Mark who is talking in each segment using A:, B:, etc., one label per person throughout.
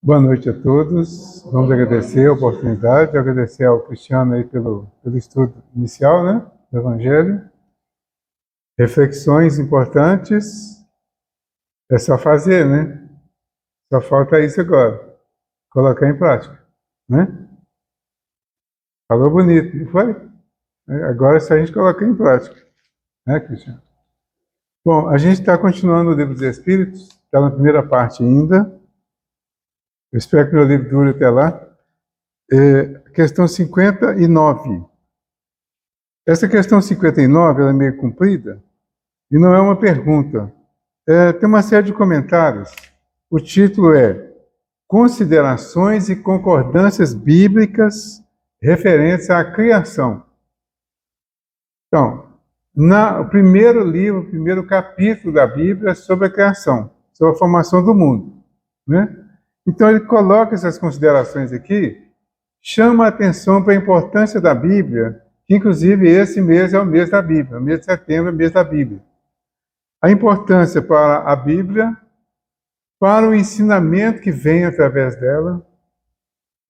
A: Boa noite a todos. Vamos agradecer a oportunidade, agradecer ao Cristiano aí pelo estudo inicial, né, do Evangelho. Reflexões importantes, é só fazer, né? Só falta isso agora, colocar em prática, né? Falou bonito, não foi? Agora é só a gente colocar em prática, né, Cristiano? Bom, a gente está continuando o Livro dos Espíritos, está na primeira parte ainda. Eu espero que meu livro dure até lá. Questão 59. Essa questão 59 ela é meio comprida e não é uma pergunta. Tem uma série de comentários. O título é Considerações e Concordâncias Bíblicas referentes à criação. Então, o primeiro livro, o primeiro capítulo da Bíblia é sobre a criação, sobre a formação do mundo, né? Então ele coloca essas considerações aqui, chama a atenção para a importância da Bíblia, que inclusive esse mês é o mês da Bíblia, o mês de setembro é o mês da Bíblia. A importância para a Bíblia, para o ensinamento que vem através dela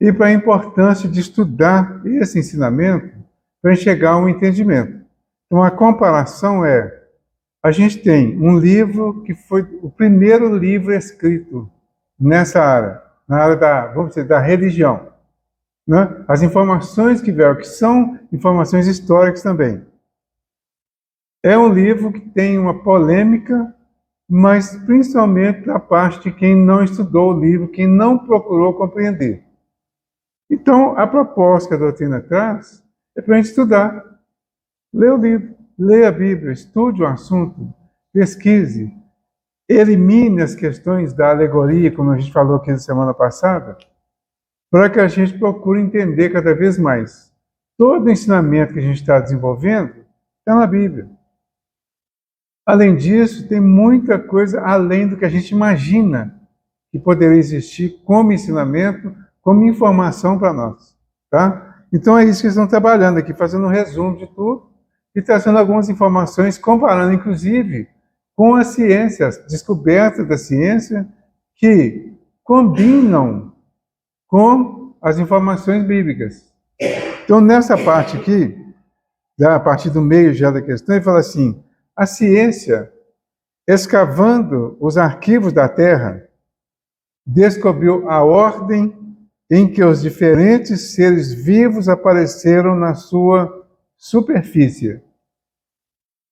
A: e para a importância de estudar esse ensinamento para chegar a um entendimento. Então a comparação a gente tem um livro que foi o primeiro livro escrito nessa área, na área vamos dizer, da religião, né? As informações que vieram, que são informações históricas também. É um livro que tem uma polêmica, mas principalmente da parte de quem não estudou o livro, quem não procurou compreender. Então, a proposta que a doutrina traz é para a gente estudar. Lê o livro, lê a Bíblia, estude o assunto, pesquise, elimine as questões da alegoria, como a gente falou aqui na semana passada, para que a gente procure entender cada vez mais. Todo o ensinamento que a gente está desenvolvendo está na Bíblia. Além disso, tem muita coisa além do que a gente imagina que poderia existir como ensinamento, como informação para nós, tá? Então é isso que eles estão trabalhando aqui, fazendo um resumo de tudo e trazendo algumas informações, comparando inclusive com as ciências, descobertas da ciência que combinam com as informações bíblicas. Então nessa parte aqui, a partir do meio já da questão, ele fala assim: a ciência, escavando os arquivos da Terra, descobriu a ordem em que os diferentes seres vivos apareceram na sua superfície.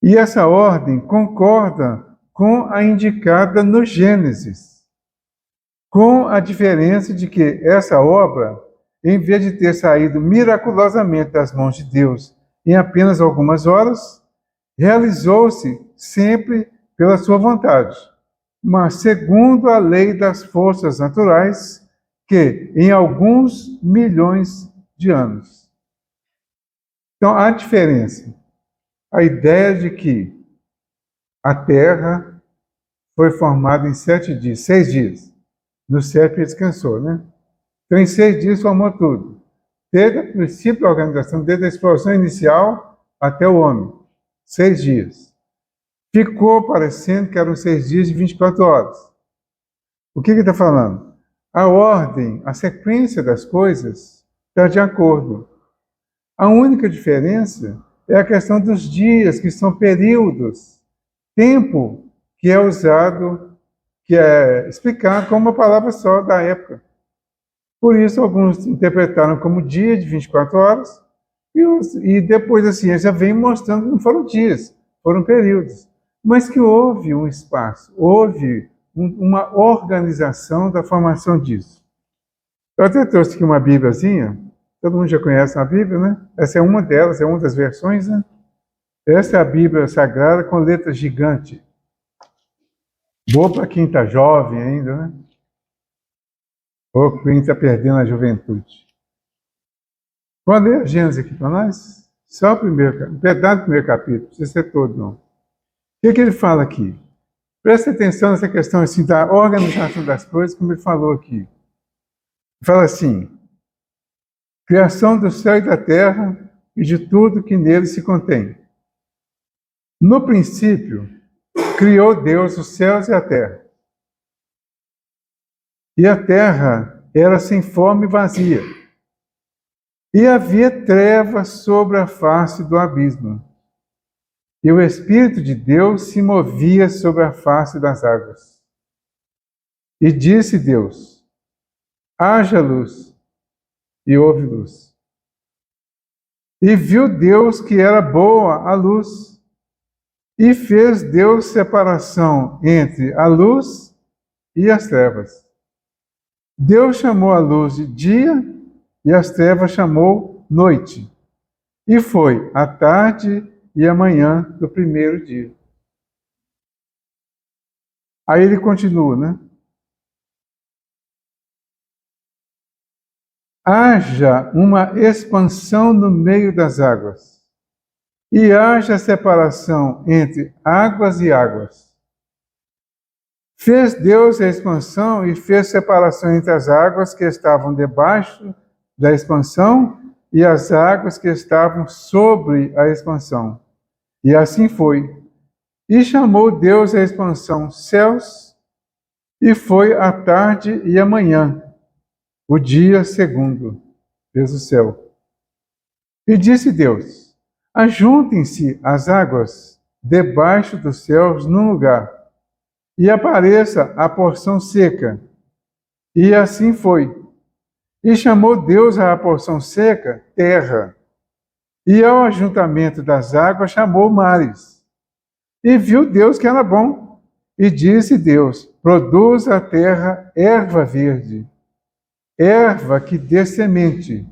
A: E essa ordem concorda com a indicada no Gênesis, com a diferença de que essa obra, em vez de ter saído miraculosamente das mãos de Deus em apenas algumas horas, realizou-se sempre pela sua vontade, mas segundo a lei das forças naturais, que em alguns milhões de anos. Então, há diferença. A ideia de que a Terra foi formada em 7 dias, 6 dias. No 7 descansou, né? Então, em 6 dias formou tudo. Desde o princípio da organização, desde a explosão inicial até o homem. 6 dias. Ficou parecendo que eram 6 dias de 24 horas. O que ele está falando? A ordem, a sequência das coisas está de acordo. A única diferença é a questão dos dias, que são períodos, tempo que é usado, que é explicado como uma palavra só da época. Por isso, alguns interpretaram como dia de 24 horas, e depois a ciência vem mostrando que não foram dias, foram períodos. Mas que houve um espaço, houve uma organização da formação disso. Eu até trouxe aqui uma bíbliazinha, todo mundo já conhece a Bíblia, né? Essa é uma delas, é uma das versões, né? Essa é a Bíblia Sagrada com letra gigante. Boa para quem está jovem ainda, né? Ou quem está perdendo a juventude. Vou ler a Gênesis aqui para nós? Só o primeiro, um pedaço do primeiro capítulo, não precisa ser todo, não. O que ele fala aqui? Presta atenção nessa questão assim, da organização das coisas, como ele falou aqui. Ele fala assim: criação do céu e da terra e de tudo que nele se contém. No princípio, criou Deus os céus e a terra. e a terra era sem forma e vazia. E havia trevas sobre a face do abismo. E o Espírito de Deus se movia sobre a face das águas. E disse Deus: haja luz, e houve luz. E viu Deus que era boa a luz, e fez Deus separação entre a luz e as trevas. Deus chamou a luz de dia, e as trevas chamou noite. E foi a tarde e a manhã do primeiro dia. Aí ele continua, né? Haja uma expansão no meio das águas, e haja separação entre águas e águas. Fez Deus a expansão e fez separação entre as águas que estavam debaixo da expansão e as águas que estavam sobre a expansão. E assim foi. E chamou Deus a expansão céus, e foi a tarde e a manhã, o dia segundo, fez o céu. E disse Deus: ajuntem-se as águas debaixo dos céus num lugar, e apareça a porção seca. E assim foi. E chamou Deus à porção seca terra, e ao ajuntamento das águas chamou mares. E viu Deus que era bom. E disse Deus: produz a terra erva verde, erva que dê semente,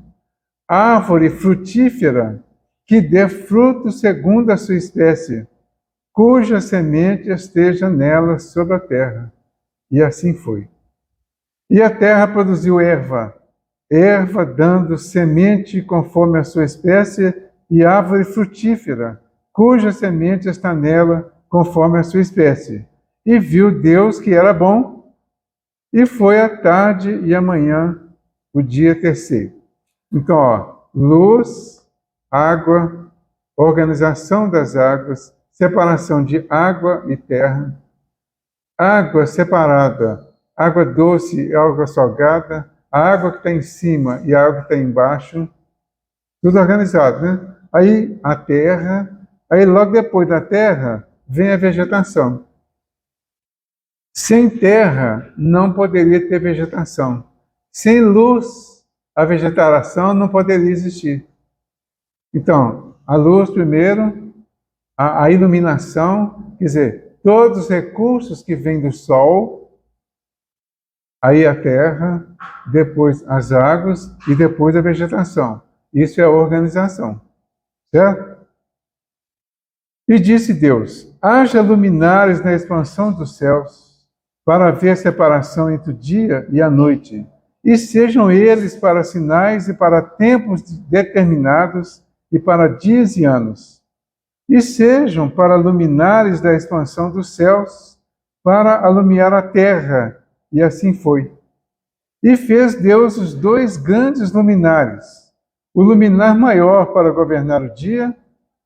A: árvore frutífera que dê fruto segundo a sua espécie, cuja semente esteja nela sobre a terra. E assim foi. E a terra produziu erva, erva dando semente conforme a sua espécie, e árvore frutífera, cuja semente está nela conforme a sua espécie. E viu Deus que era bom, e foi a tarde e a manhã, o dia terceiro. Então, ó, luz, água, organização das águas, separação de água e terra, água separada, água doce e água salgada, a água que está em cima e a água que está embaixo, tudo organizado, né? Aí a terra, aí logo depois da terra vem a vegetação. Sem terra não poderia ter vegetação. Sem luz, a vegetação não poderia existir. Então, a luz primeiro, a iluminação, quer dizer, todos os recursos que vêm do sol, aí a terra, depois as águas e depois a vegetação. Isso é a organização, certo? E disse Deus: haja luminares na expansão dos céus, para haver separação entre o dia e a noite, e sejam eles para sinais e para tempos determinados e para dias e anos, e sejam para luminares da expansão dos céus, para alumiar a terra. E assim foi. E fez Deus os dois grandes luminares, o luminar maior para governar o dia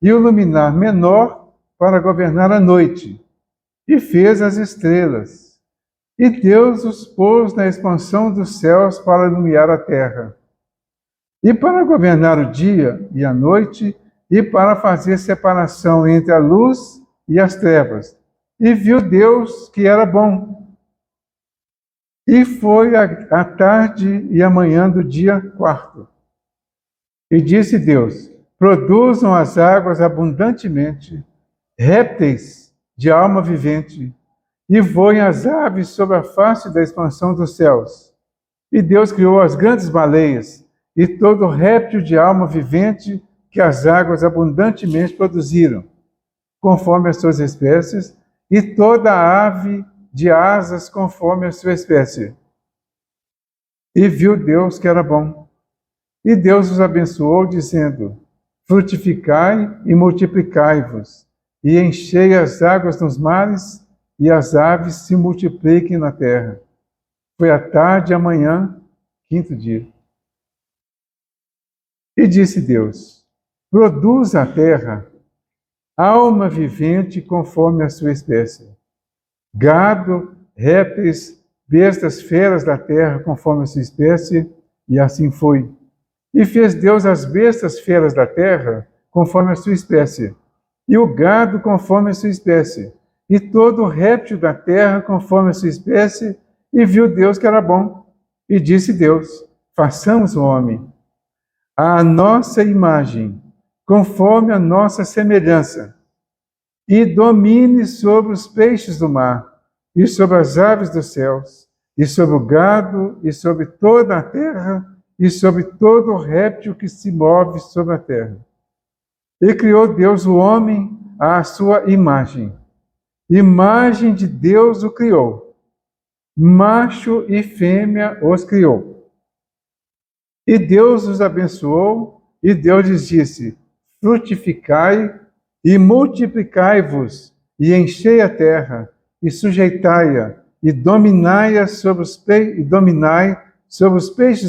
A: e o luminar menor para governar a noite. E fez as estrelas. E Deus os pôs na expansão dos céus para iluminar a terra, e para governar o dia e a noite, e para fazer separação entre a luz e as trevas. E viu Deus que era bom. E foi a tarde e a manhã do dia quarto. E disse Deus: produzam as águas abundantemente, répteis de alma vivente, e voem as aves sobre a face da expansão dos céus. E Deus criou as grandes baleias e todo réptil de alma vivente que as águas abundantemente produziram, conforme as suas espécies, e toda ave de asas conforme a sua espécie. E viu Deus que era bom. E Deus os abençoou, dizendo: frutificai e multiplicai-vos, e enchei as águas nos mares, e as aves se multipliquem na terra. Foi a tarde e a manhã, quinto dia. E disse Deus: produz a terra alma vivente conforme a sua espécie, gado, répteis bestas feras da terra conforme a sua espécie, e assim foi. E fez Deus as bestas feras da terra conforme a sua espécie, e o gado conforme a sua espécie, e todo réptil da terra conforme a sua espécie, e viu Deus que era bom. E disse Deus: façamos o homem à nossa imagem, conforme a nossa semelhança, e domine sobre os peixes do mar, e sobre as aves dos céus, e sobre o gado, e sobre toda a terra, e sobre todo réptil que se move sobre a terra. E criou Deus o homem à sua imagem. Imagem de Deus o criou. Macho e fêmea os criou. E Deus os abençoou, e Deus lhes disse: frutificai e multiplicai-vos, e enchei a terra, e sujeitai-a, e dominai sobre os peixes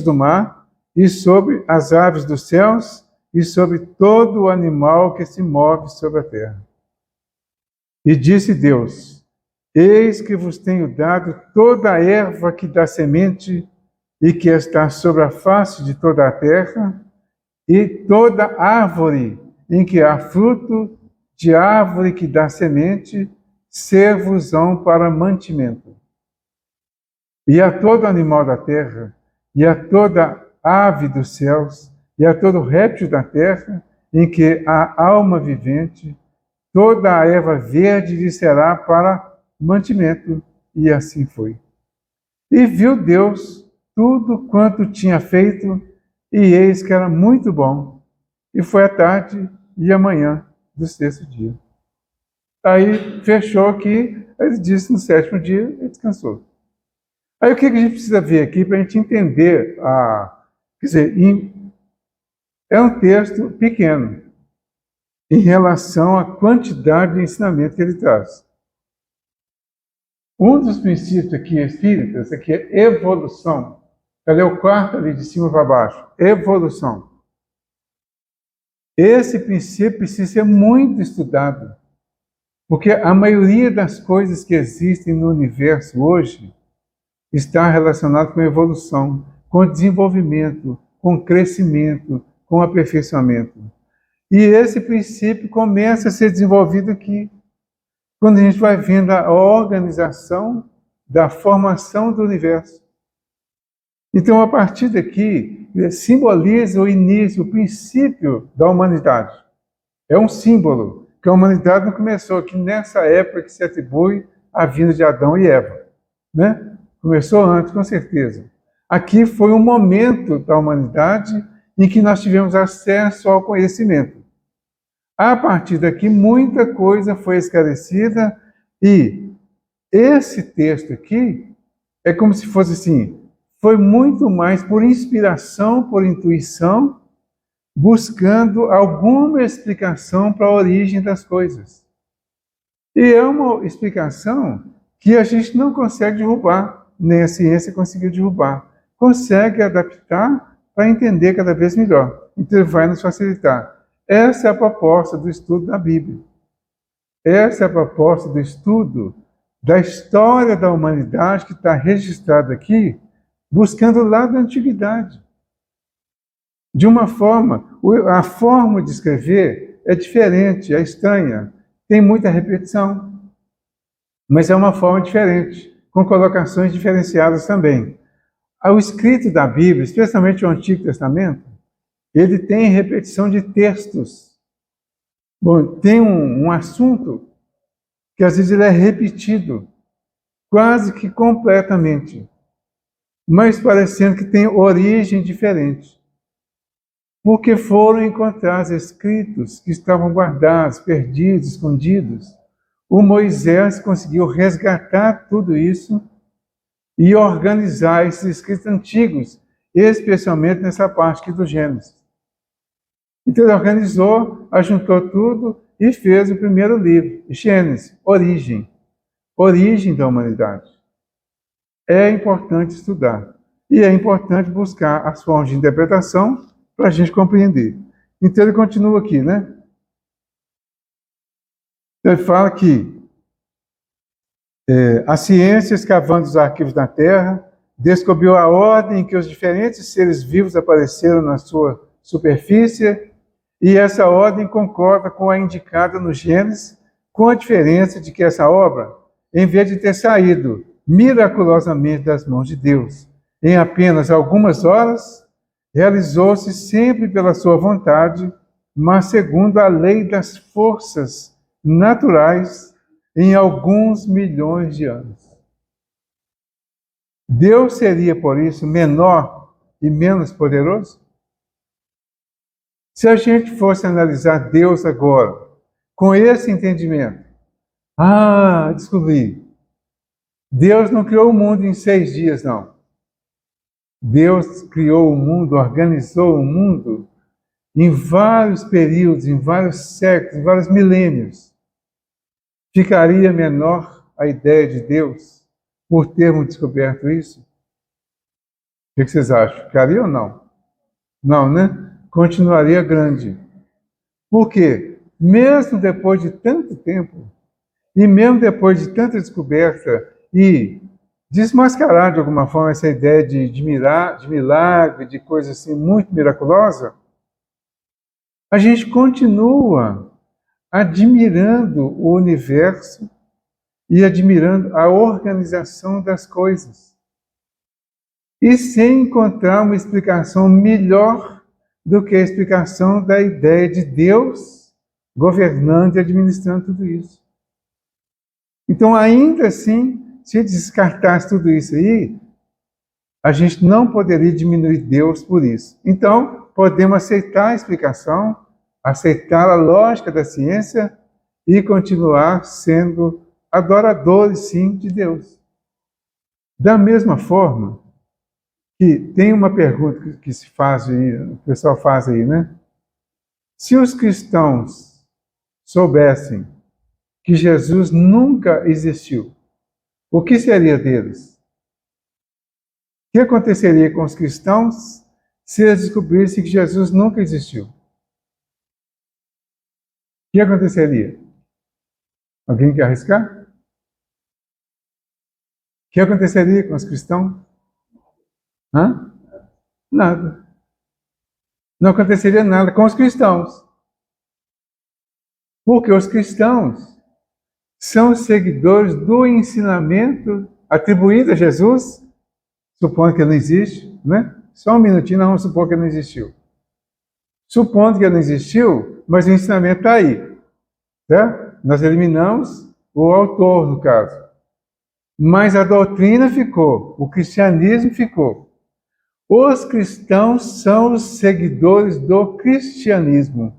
A: do mar, e sobre as aves dos céus, e sobre todo o animal que se move sobre a terra. E disse Deus: eis que vos tenho dado toda a erva que dá semente, e que está sobre a face de toda a terra, e toda árvore em que há fruto, de árvore que dá semente, ser-vos-ão para mantimento. E a todo animal da terra, e a toda ave dos céus, e a todo réptil da terra, em que há alma vivente, toda a erva verde lhe será para mantimento. E assim foi. E viu Deus tudo quanto tinha feito, e eis que era muito bom. E foi a tarde e a manhã do sexto dia. Aí fechou aqui, ele disse no sétimo dia e descansou. Aí o que a gente precisa ver aqui para a gente entender? Quer dizer, é um texto pequeno em relação à quantidade de ensinamento que ele traz. Um dos princípios aqui espíritas aqui é evolução. Cadê o quarto ali de cima para baixo? Evolução. Esse princípio precisa ser muito estudado, porque a maioria das coisas que existem no universo hoje está relacionado com evolução, com desenvolvimento, com crescimento, com aperfeiçoamento. E esse princípio começa a ser desenvolvido aqui, quando a gente vai vendo a organização da formação do universo. Então, a partir daqui, simboliza o início, o princípio da humanidade. É um símbolo que a humanidade não começou aqui nessa época que se atribui à vinda de Adão e Eva, né? Começou antes, com certeza. Aqui foi um momento da humanidade em que nós tivemos acesso ao conhecimento. A partir daqui, muita coisa foi esclarecida e esse texto aqui é como se fosse assim, foi muito mais por inspiração, por intuição, buscando alguma explicação para a origem das coisas. E é uma explicação que a gente não consegue derrubar, nem a ciência conseguiu derrubar. Consegue adaptar para entender cada vez melhor. Então vai nos facilitar. Essa é a proposta do estudo da Bíblia. Essa é a proposta do estudo da história da humanidade que está registrada aqui, buscando lá da antiguidade. De uma forma, a forma de escrever é diferente, é estranha, tem muita repetição, mas é uma forma diferente, com colocações diferenciadas também. O escrito da Bíblia, especialmente o Antigo Testamento, ele tem repetição de textos. Bom, tem um assunto que às vezes ele é repetido, quase que completamente, mas parecendo que tem origem diferente. Porque foram encontrados escritos que estavam guardados, perdidos, escondidos. O Moisés conseguiu resgatar tudo isso e organizar esses escritos antigos, especialmente nessa parte aqui do Gênesis. Então ele organizou, ajuntou tudo e fez o primeiro livro, Gênesis, Origem. Origem da humanidade. É importante estudar. E é importante buscar as formas de interpretação para a gente compreender. Então ele continua aqui, né? Ele fala que A ciência, escavando os arquivos da Terra, descobriu a ordem em que os diferentes seres vivos apareceram na sua superfície, e essa ordem concorda com a indicada no Gênesis, com a diferença de que essa obra, em vez de ter saído miraculosamente das mãos de Deus, em apenas algumas horas, realizou-se sempre pela sua vontade, mas segundo a lei das forças naturais, em alguns milhões de anos. Deus seria, por isso, menor e menos poderoso? Se a gente fosse analisar Deus agora, com esse entendimento, descobri, Deus não criou o mundo em 6 dias, não. Deus criou o mundo, organizou o mundo em vários períodos, em vários séculos, em vários milênios. Ficaria menor a ideia de Deus por termos descoberto isso? O que vocês acham? Ficaria ou não? Não, né? Continuaria grande. Por quê? Mesmo depois de tanto tempo, e mesmo depois de tanta descoberta, e desmascarar de alguma forma essa ideia de milagre, de coisa assim muito miraculosa, a gente continua admirando o universo e admirando a organização das coisas. E sem encontrar uma explicação melhor do que a explicação da ideia de Deus governando e administrando tudo isso. Então, ainda assim, se descartasse tudo isso aí, a gente não poderia diminuir Deus por isso. Então, podemos aceitar a explicação, aceitar a lógica da ciência e continuar sendo adoradores, sim, de Deus. Da mesma forma que tem uma pergunta que se faz aí, o pessoal faz aí, né? Se os cristãos soubessem que Jesus nunca existiu, o que seria deles? O que aconteceria com os cristãos se eles descobrissem que Jesus nunca existiu? O que aconteceria? Alguém quer arriscar? O que aconteceria com os cristãos? Nada. Não aconteceria nada com os cristãos. Porque os cristãos são seguidores do ensinamento atribuído a Jesus, supondo que ele não existe, né? Só um minutinho, nós vamos supor que ele não existiu. Supondo que ele não existiu, mas o ensinamento está aí. Certo? Nós eliminamos o autor, no caso. Mas a doutrina ficou, o cristianismo ficou. Os cristãos são os seguidores do cristianismo.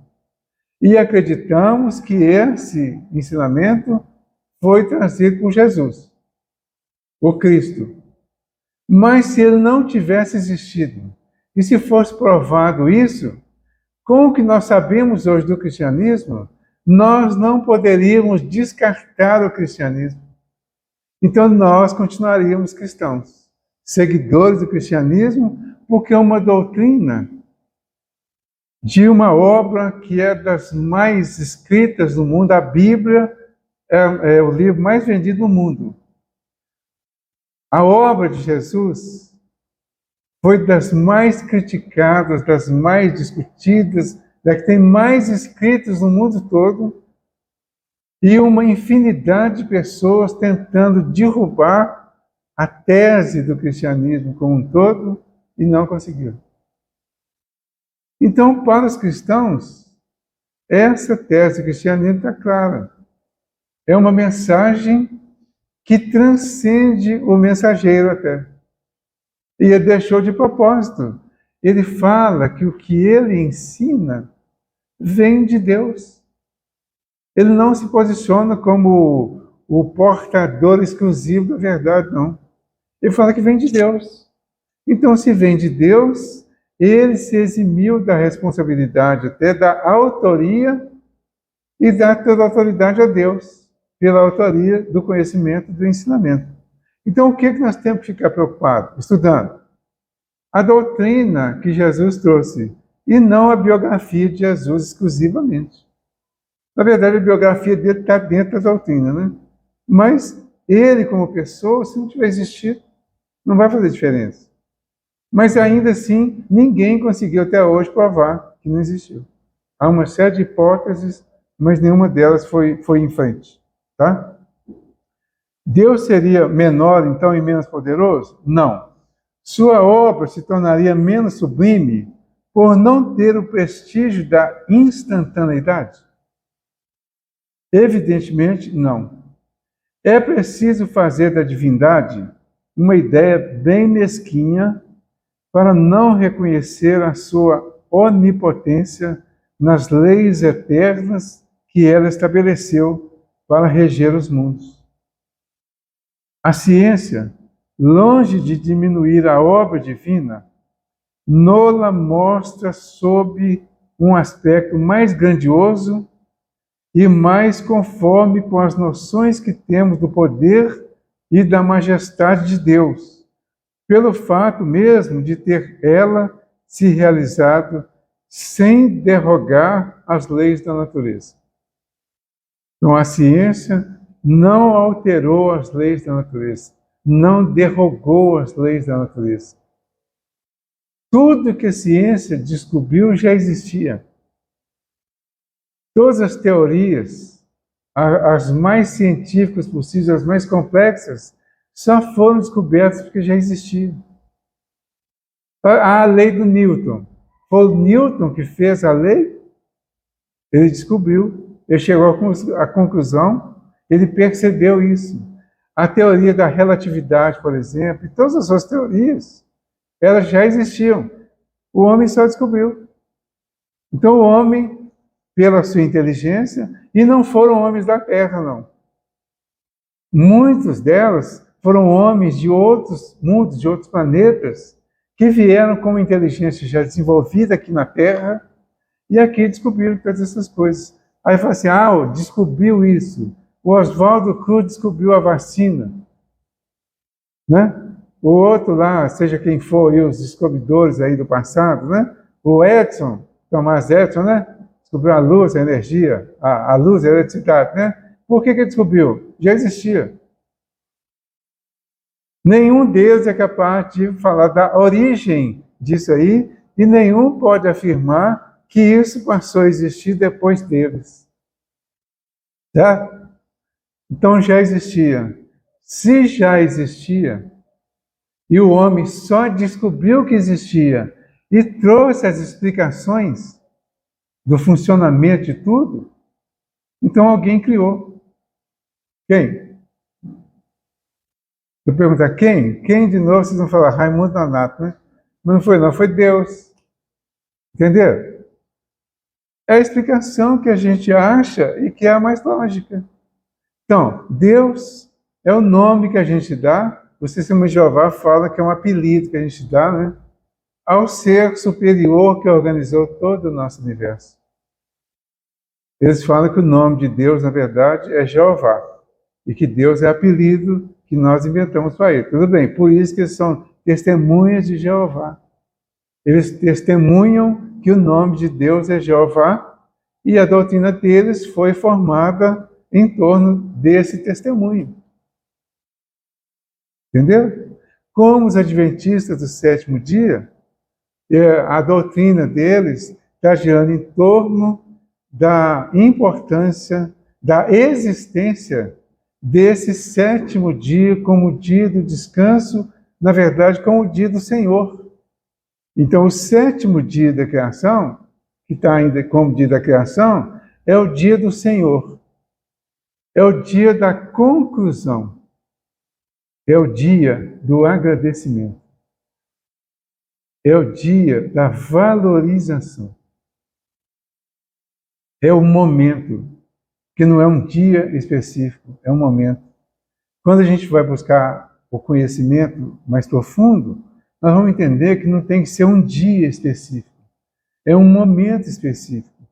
A: E acreditamos que esse ensinamento foi trazido por Jesus, o Cristo. Mas se ele não tivesse existido, e se fosse provado isso, com o que nós sabemos hoje do cristianismo, nós não poderíamos descartar o cristianismo. Então nós continuaríamos cristãos, seguidores do cristianismo, porque é uma doutrina de uma obra que é das mais escritas do mundo. A Bíblia é o livro mais vendido no mundo. A obra de Jesus foi das mais criticadas, das mais discutidas, da que tem mais escritos no mundo todo, e uma infinidade de pessoas tentando derrubar a tese do cristianismo como um todo e não conseguiram. Então, para os cristãos, essa tese do cristianismo está clara. É uma mensagem que transcende o mensageiro até. E ele deixou de propósito. Ele fala que o que ele ensina vem de Deus. Ele não se posiciona como o portador exclusivo da verdade, não. Ele fala que vem de Deus. Então, se vem de Deus, ele se eximiu da responsabilidade, até da autoria, e dá toda a autoridade a Deus, pela autoria do conhecimento, do ensinamento. Então, o que nós temos que ficar preocupados? Estudando a doutrina que Jesus trouxe, e não a biografia de Jesus exclusivamente. Na verdade, a biografia dele está dentro da doutrina, né? Mas ele como pessoa, se não tiver existido, não vai fazer diferença. Mas ainda assim, ninguém conseguiu até hoje provar que não existiu. Há uma série de hipóteses, mas nenhuma delas foi em frente. Tá? Deus seria menor, então, e menos poderoso? Não. Sua obra se tornaria menos sublime por não ter o prestígio da instantaneidade? Evidentemente, não. É preciso fazer da divindade uma ideia bem mesquinha para não reconhecer a sua onipotência nas leis eternas que ela estabeleceu para reger os mundos. A ciência, longe de diminuir a obra divina, nola mostra sob um aspecto mais grandioso e mais conforme com as noções que temos do poder e da majestade de Deus, pelo fato mesmo de ter ela se realizado sem derrogar as leis da natureza. Então, a ciência não alterou as leis da natureza, não derrogou as leis da natureza. Tudo que a ciência descobriu já existia. Todas as teorias, as mais científicas possíveis, as mais complexas, só foram descobertas porque já existiam. A lei do Newton. Foi o Newton que fez a lei? Ele descobriu, ele chegou à conclusão, ele percebeu isso. A teoria da relatividade, por exemplo, e todas as suas teorias, elas já existiam. O homem só descobriu. Então, o homem, pela sua inteligência, e não foram homens da Terra, não. Muitos delas foram homens de outros mundos, de outros planetas, que vieram com uma inteligência já desenvolvida aqui na Terra, e aqui descobriram todas essas coisas. Aí fala assim, descobriu isso. O Oswaldo Cruz descobriu a vacina. Né? O outro lá, seja quem for, os descobridores aí do passado, né? O Edison, Thomas Edison, né? Descobriu a luz, a energia, a luz, a eletricidade, né? Por que ele descobriu? Já existia. Nenhum deles é capaz de falar da origem disso aí, e nenhum pode afirmar que isso passou a existir depois deles. Tá? Então já existia. Se já existia, e o homem só descobriu que existia e trouxe as explicações do funcionamento de tudo, então alguém criou. Quem? Eu perguntar quem? Quem de novo vocês vão falar? Raimundo Nonato, né? Mas não foi não, foi Deus. Entendeu? É a explicação que a gente acha e que é a mais lógica. Então, Deus é o nome que a gente dá. O Testemunho de Jeová fala que é um apelido que a gente dá, né, ao ser superior que organizou todo o nosso universo. Eles falam que o nome de Deus, na verdade, é Jeová. E que Deus é apelido que nós inventamos para ele. Tudo bem, por isso que eles são testemunhas de Jeová. Eles testemunham que o nome de Deus é Jeová e a doutrina deles foi formada em torno desse testemunho. Entendeu? Como os adventistas do sétimo dia, a doutrina deles está girando em torno da importância, da existência desse sétimo dia como dia do descanso, na verdade, como o dia do Senhor. Então, o sétimo dia da criação, que está ainda como dia da criação, é o dia do Senhor. É o dia da conclusão. É o dia do agradecimento. É o dia da valorização. É o momento, que não é um dia específico, é um momento. Quando a gente vai buscar o conhecimento mais profundo, nós vamos entender que não tem que ser um dia específico. É um momento específico.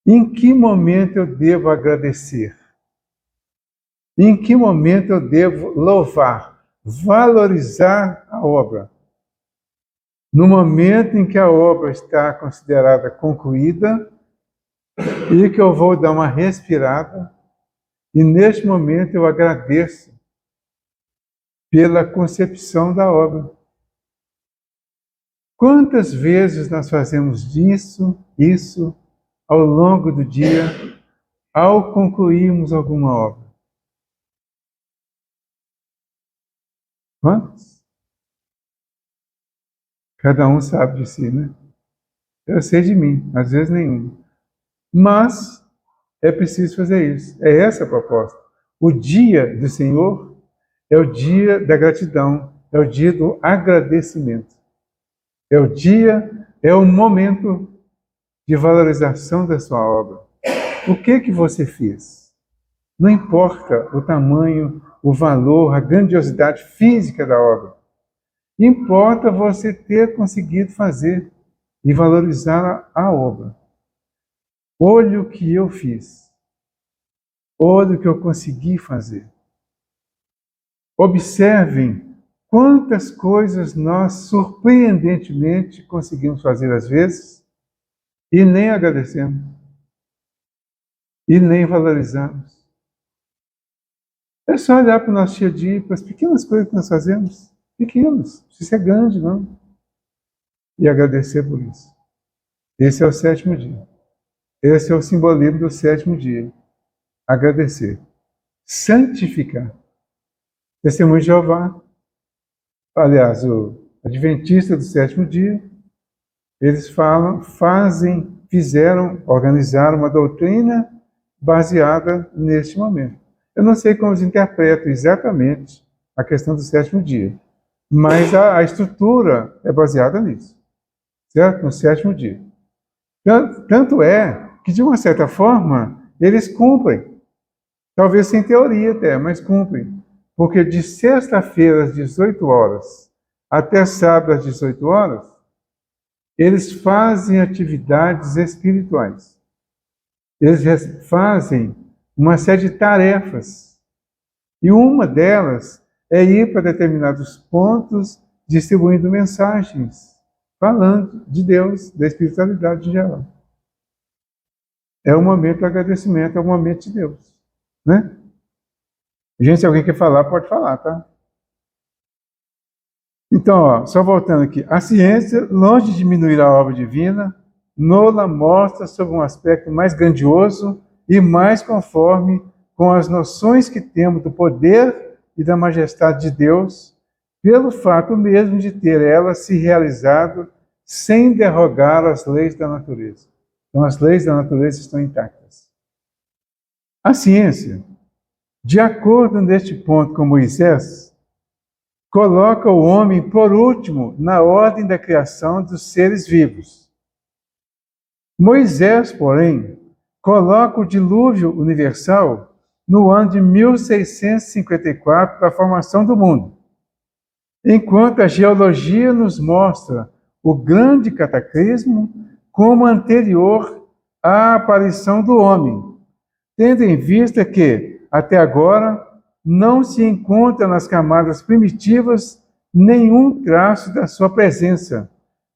A: Em que momento eu devo agradecer? Em que momento eu devo louvar, valorizar a obra? No momento em que a obra está considerada concluída e que eu vou dar uma respirada E neste momento eu agradeço pela concepção da obra. Quantas vezes nós fazemos isso ao longo do dia, ao concluirmos alguma obra? Quantos? Cada um sabe de si, né? Eu sei de mim, às vezes nenhum. Mas é preciso fazer isso. É essa a proposta. O dia do Senhor é o dia da gratidão, é o dia do agradecimento. É o dia, é o momento de valorização da sua obra. O que você fez? Não importa o tamanho, o valor, a grandiosidade física da obra. Importa você ter conseguido fazer e valorizar a obra. Olha o que eu fiz. Olha o que eu consegui fazer. Observem quantas coisas nós surpreendentemente conseguimos fazer às vezes e nem agradecemos e nem valorizamos. É só olhar para o nosso dia a dia, para as pequenas coisas que nós fazemos. Pequenas, não precisa ser grande, não. E agradecer por isso. Esse é o sétimo dia. Esse é o simbolismo do sétimo dia. Agradecer. Santificar. Testemunho de Jeová, aliás, o adventista do sétimo dia, eles falam, organizaram uma doutrina baseada neste momento. Eu não sei como eles interpretam exatamente a questão do sétimo dia, mas a estrutura é baseada nisso, certo? No sétimo dia. Tanto é que, de uma certa forma, eles cumprem, talvez sem teoria até, mas cumprem. Porque de sexta-feira às 18 horas até sábado às 18 horas, eles fazem atividades espirituais. Eles fazem uma série de tarefas. E uma delas é ir para determinados pontos distribuindo mensagens, falando de Deus, da espiritualidade em geral. É um momento de agradecimento, é um momento de Deus, né? Gente, se alguém quer falar, pode falar, tá? Então, ó, só voltando aqui. A ciência, longe de diminuir a obra divina, nola mostra sobre um aspecto mais grandioso e mais conforme com as noções que temos do poder e da majestade de Deus, pelo fato mesmo de ter ela se realizado sem derrogar as leis da natureza. Então, as leis da natureza estão intactas. A ciência, de acordo neste ponto com Moisés, coloca o homem por último na ordem da criação dos seres vivos. Moisés, porém, coloca o dilúvio universal no ano de 1654 para a formação do mundo, enquanto a geologia nos mostra o grande cataclismo como anterior à aparição do homem, tendo em vista que, até agora, não se encontra nas camadas primitivas nenhum traço da sua presença,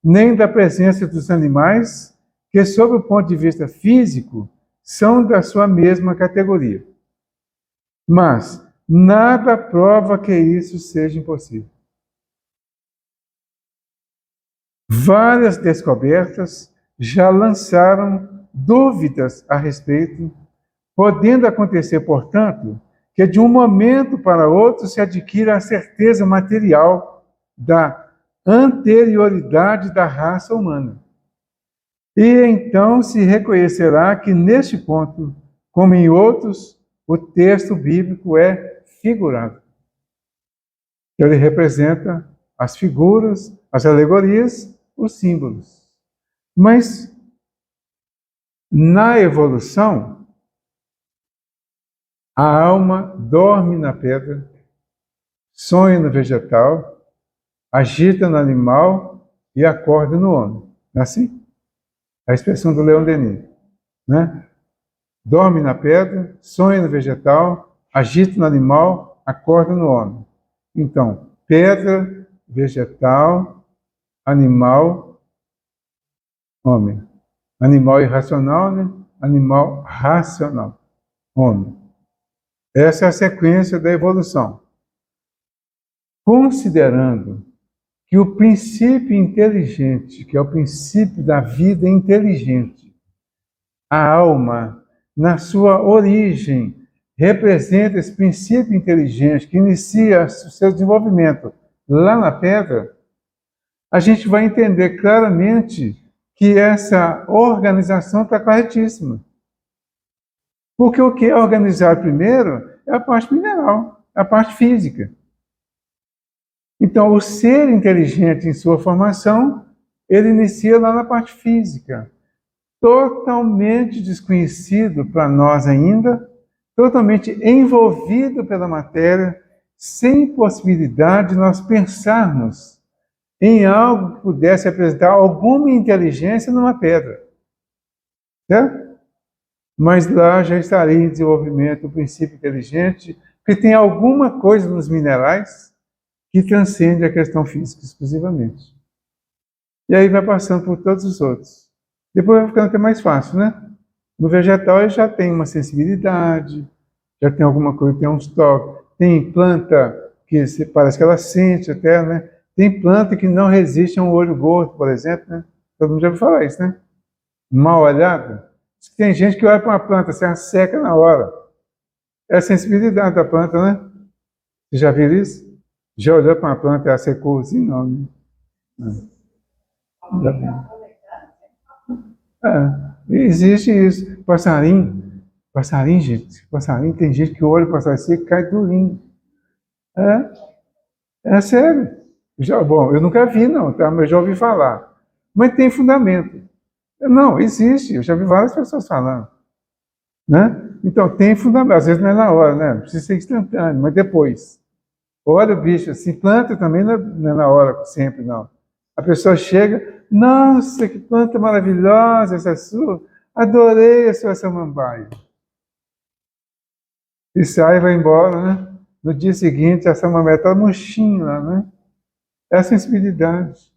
A: nem da presença dos animais, que, sob o ponto de vista físico, são da sua mesma categoria. Mas nada prova que isso seja impossível. Várias descobertas já lançaram dúvidas a respeito, podendo acontecer, portanto, que de um momento para outro se adquira a certeza material da anterioridade da raça humana. E então se reconhecerá que neste ponto, como em outros, o texto bíblico é figurado. Ele representa as figuras, as alegorias, os símbolos. Mas na evolução, a alma dorme na pedra, sonha no vegetal, agita no animal e acorda no homem. Não é assim? A expressão do Leon Denis, né? Dorme na pedra, sonha no vegetal, agita no animal, acorda no homem. Então, pedra, vegetal, animal, homem. Animal irracional, né? Animal racional, homem. Essa é a sequência da evolução. Considerando que o princípio inteligente, que é o princípio da vida inteligente, a alma, na sua origem, representa esse princípio inteligente que inicia o seu desenvolvimento lá na pedra, a gente vai entender claramente que essa organização está corretíssima. Porque o que é organizado primeiro é a parte mineral, a parte física. Então, o ser inteligente em sua formação, ele inicia lá na parte física, totalmente desconhecido para nós ainda, totalmente envolvido pela matéria, sem possibilidade de nós pensarmos em algo que pudesse apresentar alguma inteligência numa pedra. Certo? Mas lá já estaria em desenvolvimento o princípio inteligente, porque tem alguma coisa nos minerais que transcende a questão física exclusivamente. E aí vai passando por todos os outros. Depois vai ficando até mais fácil, né? No vegetal ele já tem uma sensibilidade, já tem alguma coisa, tem uns toques. Tem planta que parece que ela sente até, né? Tem planta que não resiste a um olho gordo, por exemplo, né? Todo mundo já ouviu falar isso, né? Mal olhado. Tem gente que olha para uma planta, se ela seca na hora. É a sensibilidade da planta, né? Você já viu isso? Já olhou para uma planta e ela secou assim? Não, né? Existe isso. Passarinho, gente. Passarinho, tem gente que olha para o passarinho e cai durinho. É sério. Bom, eu nunca vi, não, tá? Mas já ouvi falar. Mas tem fundamento. Não, existe. Eu já vi várias pessoas falando. Né? Então, tem fundamento. Às vezes não é na hora, né? Não precisa ser instantâneo, mas depois. Olha o bicho assim, planta também não é na hora sempre, não. A pessoa chega, nossa, que planta maravilhosa essa sua, adorei a sua samambaia. E sai e vai embora, né? No dia seguinte, a samambaia está murchinha lá, né? É a sensibilidade.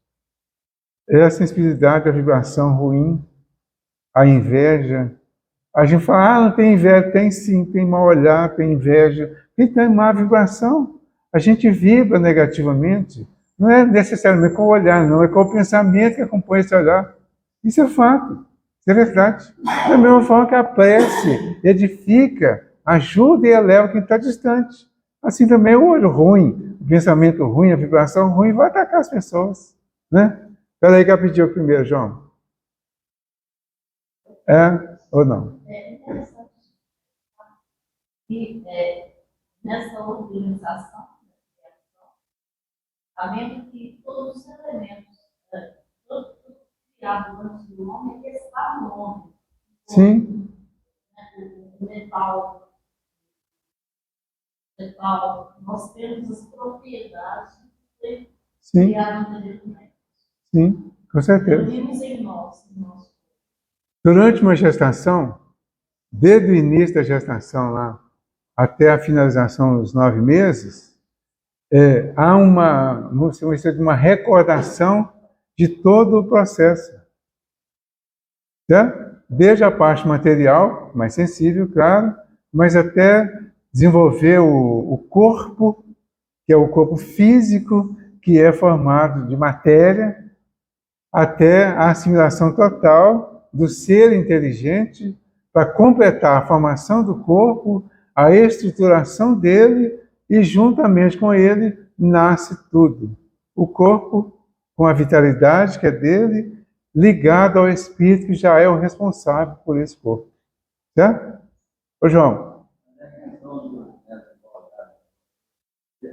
A: É a sensibilidade, a vibração ruim, a inveja. A gente fala, não tem inveja. Tem sim, tem mau olhar, tem inveja. Tem má vibração. A gente vibra negativamente. Não é necessariamente com o olhar, não. É com o pensamento que acompanha esse olhar. Isso é fato. Isso é verdade. Da mesma forma que a prece edifica, ajuda e eleva quem está distante. Assim também o olho ruim, o pensamento ruim, a vibração ruim vai atacar as pessoas. Né? Espera aí que eu pedi o primeiro, João. É ou não?
B: É interessante. E nessa organização, sabendo que todos os elementos, todo criado antes do homem, está no homem.
A: Sim.
B: O metal, nós temos as propriedades de criar anteriormente.
A: Sim, com certeza.
B: Temos em nós.
A: Durante uma gestação, desde o início da gestação lá até a finalização dos 9 meses, há uma recordação de todo o processo. Certo? Desde a parte material, mais sensível, claro, mas até desenvolver o corpo, que é o corpo físico, que é formado de matéria, até a assimilação total do ser inteligente, para completar a formação do corpo, a estruturação dele, e juntamente com ele nasce tudo. O corpo, com a vitalidade que é dele, ligado ao espírito que já é o responsável por esse corpo. Certo? Ô, João.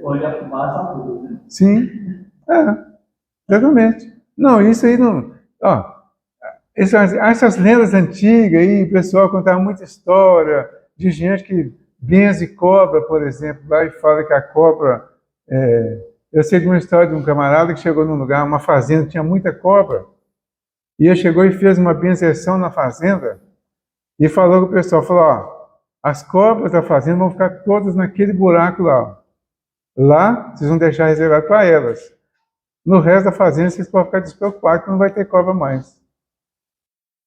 C: Olha para baixo, né?
A: Sim, exatamente. Não, isso aí não. Ó, essas lendas antigas aí, o pessoal contava muita história de gente que benze cobra, por exemplo, lá e fala que a cobra. Eu sei de uma história de um camarada que chegou num lugar, uma fazenda, tinha muita cobra, e ele chegou e fez uma benzeção na fazenda e falou com o pessoal, falou, ó, as cobras da fazenda vão ficar todas naquele buraco lá. Ó. Lá, vocês vão deixar reservado para elas. No resto da fazenda, vocês podem ficar despreocupados que não vai ter cobra mais.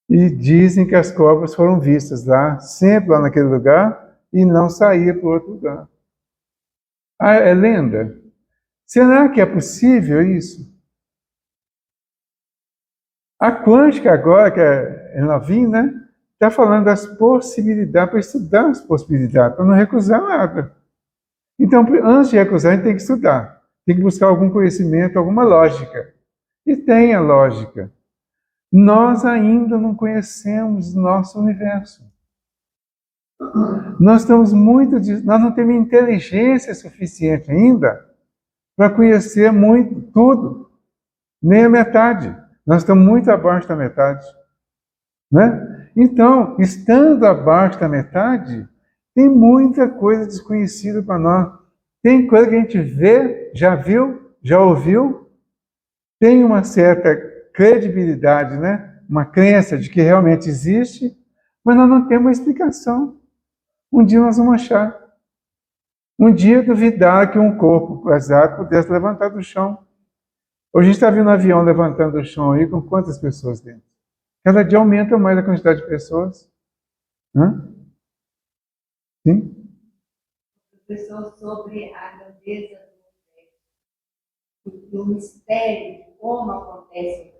A: E dizem que as cobras foram vistas lá, sempre lá naquele lugar, e não sair para o outro lugar. Ah, é lenda? Será que é possível isso? A quântica agora, que é novinha, né? Está falando das possibilidades, para estudar as possibilidades, para não recusar nada. Então, antes de recusar, a gente tem que estudar. Tem que buscar algum conhecimento, alguma lógica. E tem a lógica. Nós ainda não conhecemos nosso universo. Nós não temos inteligência suficiente ainda para conhecer muito, tudo, nem a metade. Nós estamos muito abaixo da metade, né? Então, estando abaixo da metade, tem muita coisa desconhecida para nós. Tem coisa que a gente vê, já viu, já ouviu, tem uma certa credibilidade, né? Uma crença de que realmente existe, mas nós não temos uma explicação. Um dia nós vamos achar. Um dia duvidar que um corpo pesado pudesse levantar do chão. Hoje a gente está vendo um avião levantando do chão aí com quantas pessoas dentro? Cada dia aumenta mais a quantidade de pessoas. Hã? Sim?
B: Professor, sobre a grandeza do universo, e o mistério de como acontece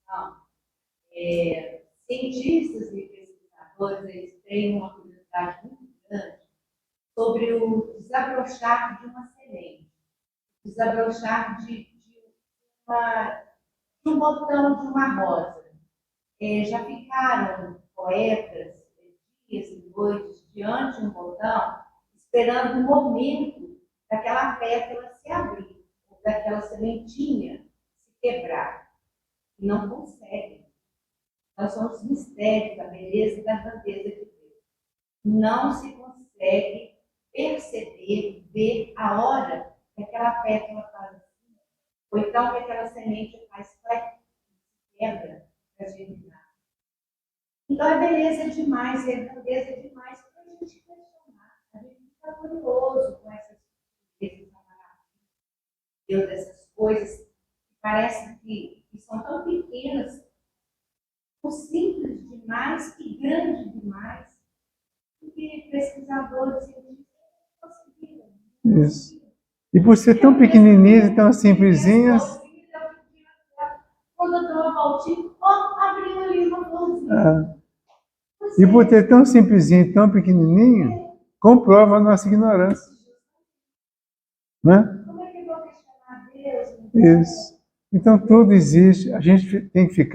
B: a organização, cientistas e pesquisadores eles têm uma curiosidade muito grande sobre o desabrochar de uma semente, desabrochar de um botão de uma rosa. Já ficaram poetas dias e noites diante de um botão, esperando o momento daquela pétala se abrir, ou daquela sementinha se quebrar. E não conseguem. Então, são os mistérios da beleza e da grandeza de Deus. Não se consegue perceber, ver a hora que aquela pétala faz assim, ou então que aquela semente faz quebra para germinar. Então, é beleza demais, é grandeza demais para a gente questionar. A gente fica curioso com essas coisas, Deus, dessas coisas que parecem que são tão pequenas, ou simples demais e grandes demais, que pesquisadores não conseguiram.
A: Isso. E por ser tão pequenininhas e tão simplesinhas.
B: Quando eu dou uma voltinha, abriu ali uma florzinha.
A: E por ter tão simplesinho e tão pequenininho, comprova a nossa ignorância. Né?
B: Como é que eu vou questionar Deus?
A: Isso. Então tudo existe. A gente tem que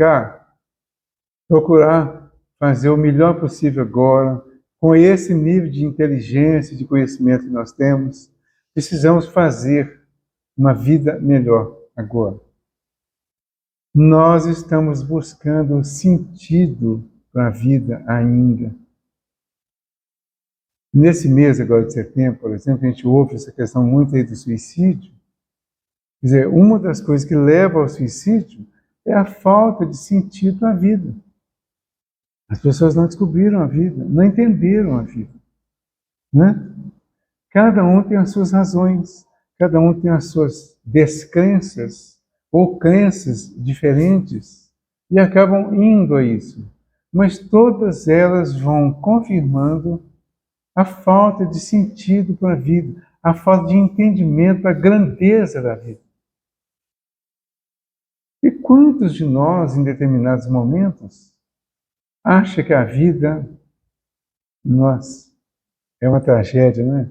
A: procurar fazer o melhor possível agora, com esse nível de inteligência, de conhecimento que nós temos. Precisamos fazer uma vida melhor agora. Nós estamos buscando sentido para a vida ainda. Nesse mês agora de setembro, por exemplo, a gente ouve essa questão muito aí do suicídio. Quer dizer, uma das coisas que leva ao suicídio é a falta de sentido na vida. As pessoas não descobriram a vida, não entenderam a vida. Né? Cada um tem as suas razões, cada um tem as suas descrenças ou crenças diferentes e acabam indo a isso. Mas todas elas vão confirmando a falta de sentido para a vida, a falta de entendimento da grandeza da vida. E quantos de nós, em determinados momentos, acha que a vida, nossa, é uma tragédia, não é?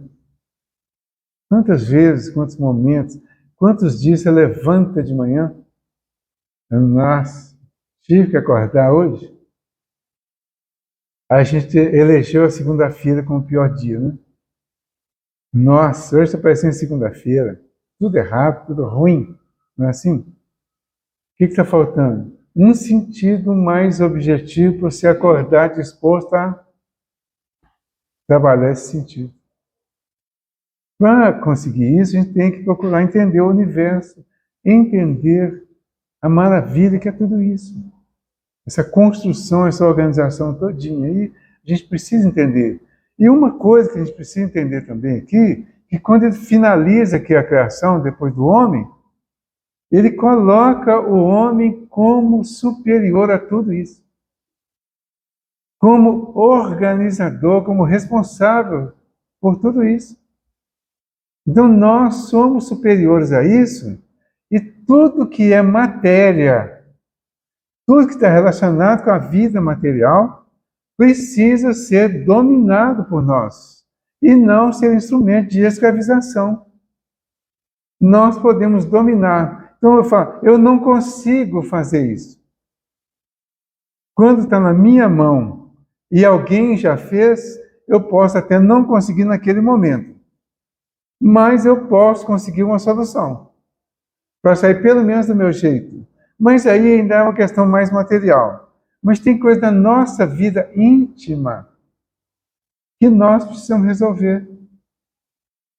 A: Quantas vezes, quantos momentos, quantos dias você levanta de manhã? Nossa, tive que acordar hoje. Aí a gente elegeu a segunda-feira como o pior dia, né? Nossa, hoje está parecendo segunda-feira. Tudo errado, tudo ruim. Não é assim? O que está faltando? Um sentido mais objetivo para você acordar disposto a trabalhar esse sentido. Para conseguir isso, a gente tem que procurar entender o universo, entender a maravilha que é tudo isso. Essa construção, essa organização todinha aí, a gente precisa entender. E uma coisa que a gente precisa entender também aqui, que quando ele finaliza aqui a criação, depois do homem, ele coloca o homem como superior a tudo isso. Como organizador, como responsável por tudo isso. Então nós somos superiores a isso, e tudo que é matéria, tudo que está relacionado com a vida material, precisa ser dominado por nós, e não ser instrumento de escravização. Nós podemos dominar. Então eu falo, eu não consigo fazer isso. Quando está na minha mão e alguém já fez, eu posso até não conseguir naquele momento. Mas eu posso conseguir uma solução. Para sair pelo menos do meu jeito. Mas aí ainda é uma questão mais material. Mas tem coisa da nossa vida íntima que nós precisamos resolver.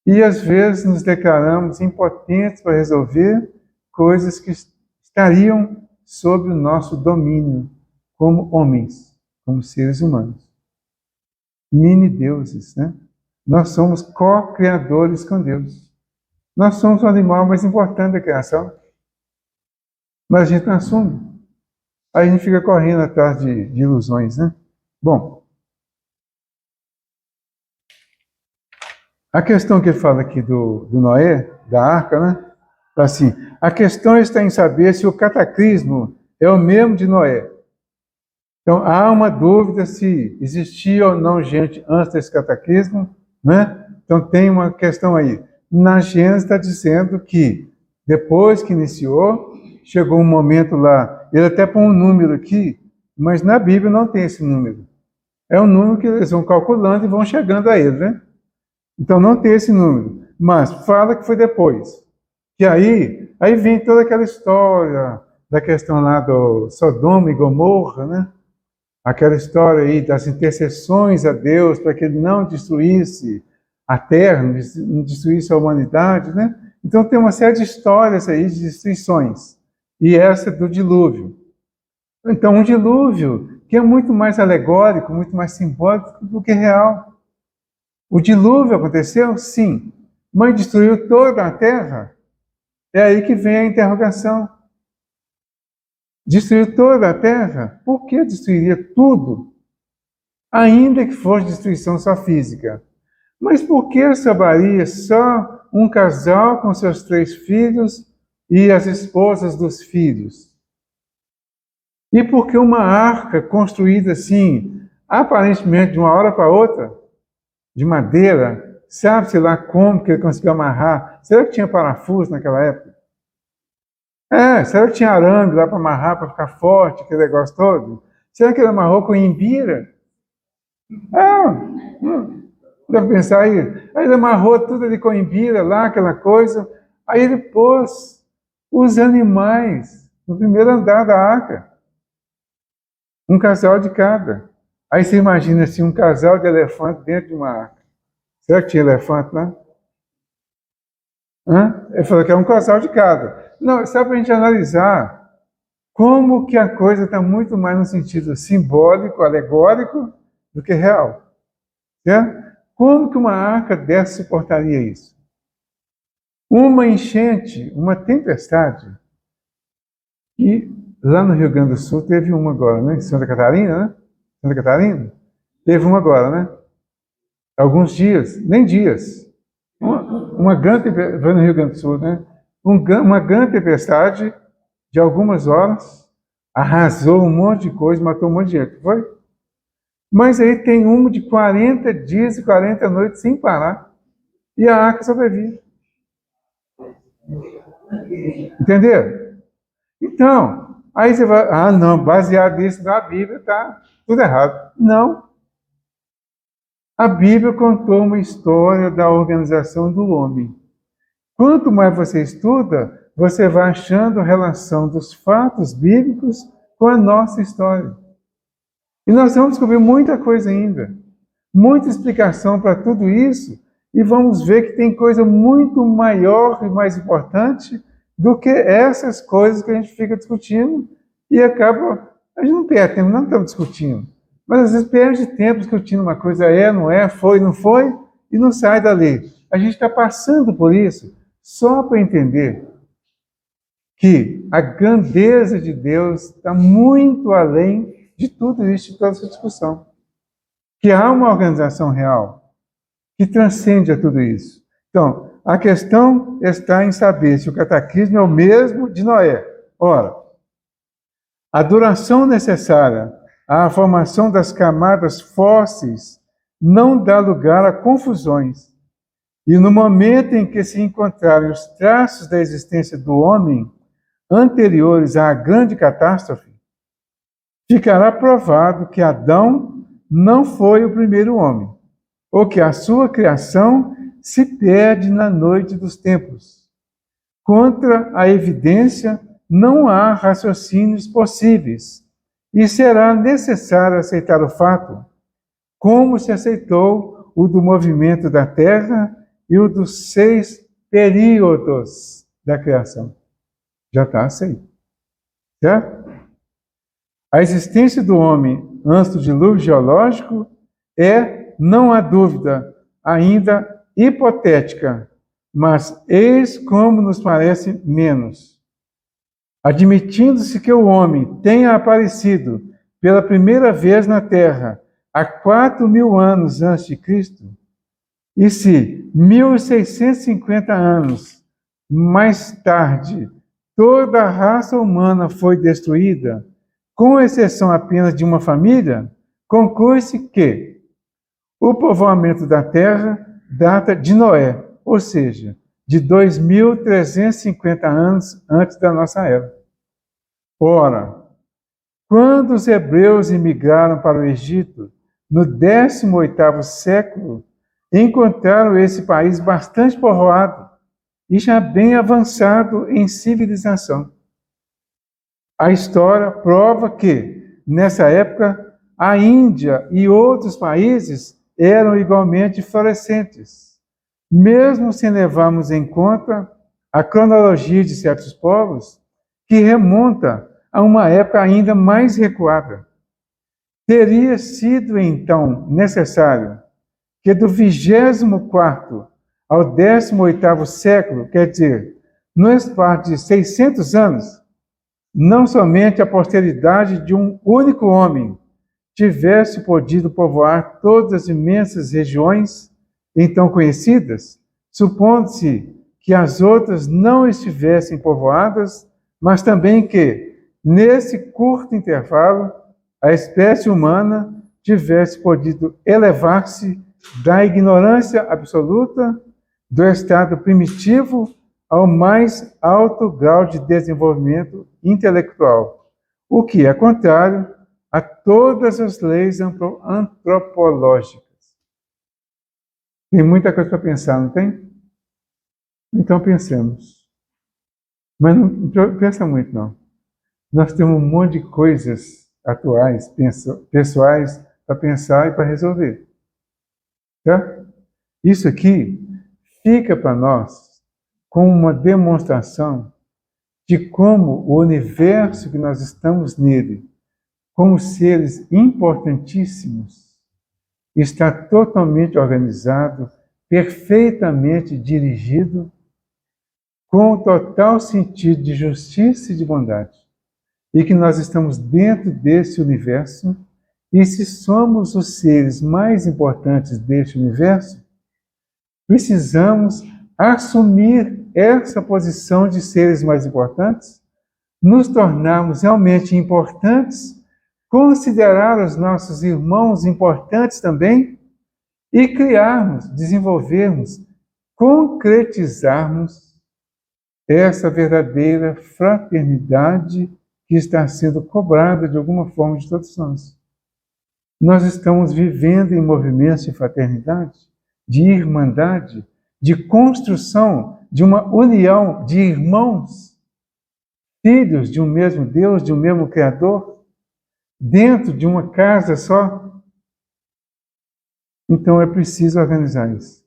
A: E às vezes nos declaramos impotentes para resolver coisas que estariam sob o nosso domínio, como homens, como seres humanos. Mini-deuses, né? Nós somos co-criadores com Deus. Nós somos o animal mais importante da criação. Mas a gente não assume. Aí a gente fica correndo atrás de ilusões, né? Bom, a questão que ele fala aqui do Noé, da arca, né? Assim, a questão está em saber se o cataclismo é o mesmo de Noé. Então, há uma dúvida se existia ou não gente antes desse cataclismo, né? Então, tem uma questão aí. Na Gênesis está dizendo que, depois que iniciou, chegou um momento lá, ele até põe um número aqui, mas na Bíblia não tem esse número. É um número que eles vão calculando e vão chegando a ele, né? Então, não tem esse número. Mas fala que foi depois. Que aí vem toda aquela história da questão lá do Sodoma e Gomorra, né? Aquela história aí das intercessões a Deus para que ele não destruísse a terra, não destruísse a humanidade, né? Então tem uma série de histórias aí de destruições. E essa do dilúvio. Então um dilúvio que é muito mais alegórico, muito mais simbólico do que real. O dilúvio aconteceu? Sim. Mas destruiu toda a terra? É aí que vem a interrogação. Destruiu toda a terra? Por que destruiria tudo? Ainda que fosse destruição só física. Mas por que salvaria só um casal com seus 3 filhos e as esposas dos filhos? E por que uma arca construída assim, aparentemente de uma hora para outra, de madeira, sabe-se lá como que ele conseguiu amarrar? Será que tinha parafuso naquela época? Será que tinha arame lá para amarrar, para ficar forte, aquele negócio todo? Será que ele amarrou com imbira? Dá para pensar aí. Aí ele amarrou tudo ali com imbira lá, aquela coisa. Aí ele pôs os animais no primeiro andar da arca. Um casal de cada. Aí você imagina assim, um casal de elefante dentro de uma arca. Será que tinha elefante lá? Ele falou que é um casal de cada. Não, só para a gente analisar como que a coisa está muito mais no sentido simbólico, alegórico, do que real. Certo? Como que uma arca dessa suportaria isso? Uma enchente, uma tempestade, e lá no Rio Grande do Sul teve uma agora, né? Santa Catarina, né? Santa Catarina? Teve uma agora, né? Alguns dias, nem dias. Uma grande tempestade, no Rio Grande do Sul, né? Uma grande tempestade de algumas horas, arrasou um monte de coisa, matou um monte de gente, foi? Mas aí tem uma de 40 dias e 40 noites sem parar, e a arca sobrevive. Entenderam? Então, aí você vai, não, baseado nisso na Bíblia, tá tudo errado. Não. A Bíblia contou uma história da organização do homem. Quanto mais você estuda, você vai achando a relação dos fatos bíblicos com a nossa história. E nós vamos descobrir muita coisa ainda, muita explicação para tudo isso, e vamos ver que tem coisa muito maior e mais importante do que essas coisas que a gente fica discutindo e acaba, a gente não perde tempo, não estamos discutindo, mas às vezes perde tempo discutindo uma coisa não é, foi, não foi, e não sai dali. A gente está passando por isso só para entender que a grandeza de Deus está muito além de tudo isso, de toda essa discussão. Que há uma organização real, que transcende a tudo isso. Então, a questão está em saber se o cataclismo é o mesmo de Noé. Ora, a duração necessária à formação das camadas fósseis não dá lugar a confusões. E no momento em que se encontrarem os traços da existência do homem anteriores à grande catástrofe, ficará provado que Adão não foi o primeiro homem, ou que a sua criação se perde na noite dos tempos. Contra a evidência, não há raciocínios possíveis, e será necessário aceitar o fato, como se aceitou o do movimento da Terra e o dos 6 períodos da criação. Já está aceito. Certo? A existência do homem antes do dilúvio geológico é, não há dúvida, ainda hipotética, mas eis como nos parece menos. Admitindo-se que o homem tenha aparecido pela primeira vez na Terra há 4.000 anos antes de Cristo, e se 1.650 anos mais tarde toda a raça humana foi destruída, com exceção apenas de uma família, conclui-se que o povoamento da Terra data de Noé, ou seja, de 2.350 anos antes da nossa era. Ora, quando os hebreus imigraram para o Egito, no 18º século, encontraram esse país bastante povoado e já bem avançado em civilização. A história prova que, nessa época, a Índia e outros países eram igualmente florescentes, mesmo sem levarmos em conta a cronologia de certos povos, que remonta a uma época ainda mais recuada. Teria sido, então, necessário que do 24º ao 18º século, quer dizer, no espaço de 600 anos, não somente a posteridade de um único homem tivesse podido povoar todas as imensas regiões então conhecidas, supondo-se que as outras não estivessem povoadas, mas também que, nesse curto intervalo, a espécie humana tivesse podido elevar-se da ignorância absoluta, do estado primitivo, ao mais alto grau de desenvolvimento intelectual, o que é contrário a todas as leis antropológicas. Tem muita coisa para pensar, não tem? Então pensemos. Mas não pensa muito, não. Nós temos um monte de coisas atuais, pessoais, para pensar e para resolver. Tá? Isso aqui fica para nós como uma demonstração de como o universo que nós estamos nele, como seres importantíssimos, está totalmente organizado, perfeitamente dirigido, com total sentido de justiça e de bondade. E que nós estamos dentro desse universo, e se somos os seres mais importantes deste universo, precisamos assumir essa posição de seres mais importantes, nos tornarmos realmente importantes, considerar os nossos irmãos importantes também e criarmos, desenvolvermos, concretizarmos essa verdadeira fraternidade que está sendo cobrada de alguma forma de todos nós. Nós estamos vivendo em movimentos de fraternidade, de irmandade, de construção de uma união de irmãos, filhos de um mesmo Deus, de um mesmo Criador, dentro de uma casa só. Então é preciso organizar isso.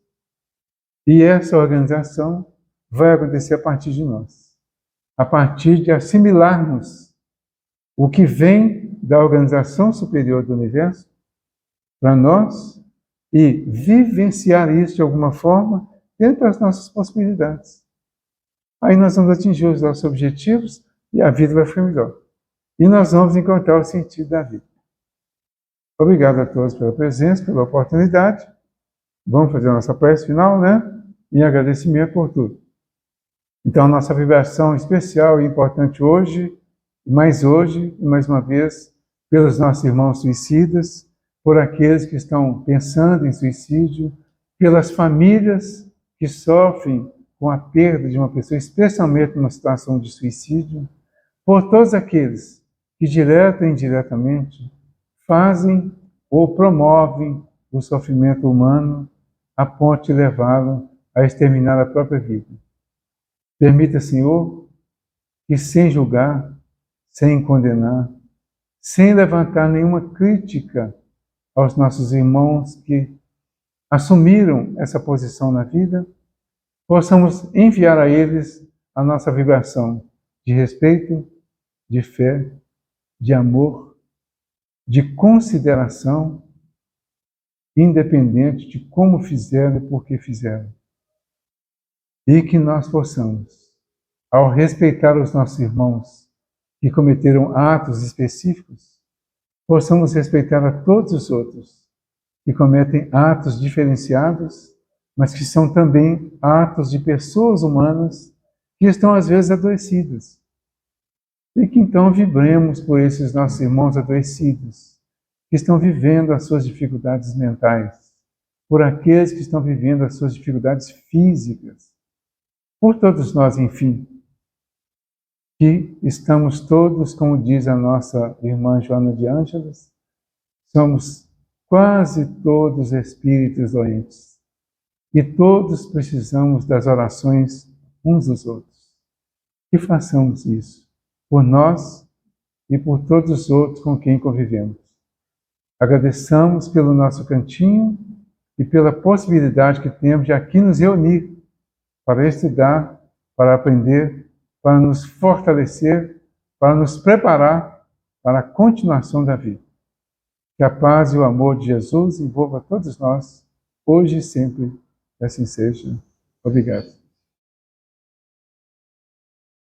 A: E essa organização vai acontecer a partir de nós, a partir de assimilarmos o que vem da organização superior do universo para nós e vivenciar isso de alguma forma dentro das nossas possibilidades. Aí nós vamos atingir os nossos objetivos e a vida vai ficar melhor. E nós vamos encontrar o sentido da vida. Obrigado a todos pela presença, pela oportunidade. Vamos fazer a nossa prece final, né? Em agradecimento por tudo. Então, a nossa vibração especial e importante hoje, e mais uma vez, pelos nossos irmãos suicidas, por aqueles que estão pensando em suicídio, pelas famílias que sofrem com a perda de uma pessoa, especialmente numa situação de suicídio, por todos aqueles que, direta e indiretamente, fazem ou promovem o sofrimento humano a ponto de levá-lo a exterminar a própria vida. Permita, Senhor, que sem julgar, sem condenar, sem levantar nenhuma crítica aos nossos irmãos que assumiram essa posição na vida, possamos enviar a eles a nossa vibração de respeito, de fé, de amor, de consideração, independente de como fizeram e por que fizeram. E que nós possamos, ao respeitar os nossos irmãos que cometeram atos específicos, possamos respeitar a todos os outros que cometem atos diferenciados, mas que são também atos de pessoas humanas que estão às vezes adoecidas. E que então vibremos por esses nossos irmãos adoecidos, que estão vivendo as suas dificuldades mentais, por aqueles que estão vivendo as suas dificuldades físicas, por todos nós, enfim, que estamos todos, como diz a nossa irmã Joana de Ângeles, somos quase todos espíritos doentes. E todos precisamos das orações uns dos outros. Que façamos isso por nós e por todos os outros com quem convivemos. Agradeçamos pelo nosso cantinho e pela possibilidade que temos de aqui nos reunir para estudar, para aprender, para nos fortalecer, para nos preparar para a continuação da vida. Que a paz e o amor de Jesus envolva todos nós, hoje e sempre. Assim seja. Obrigado.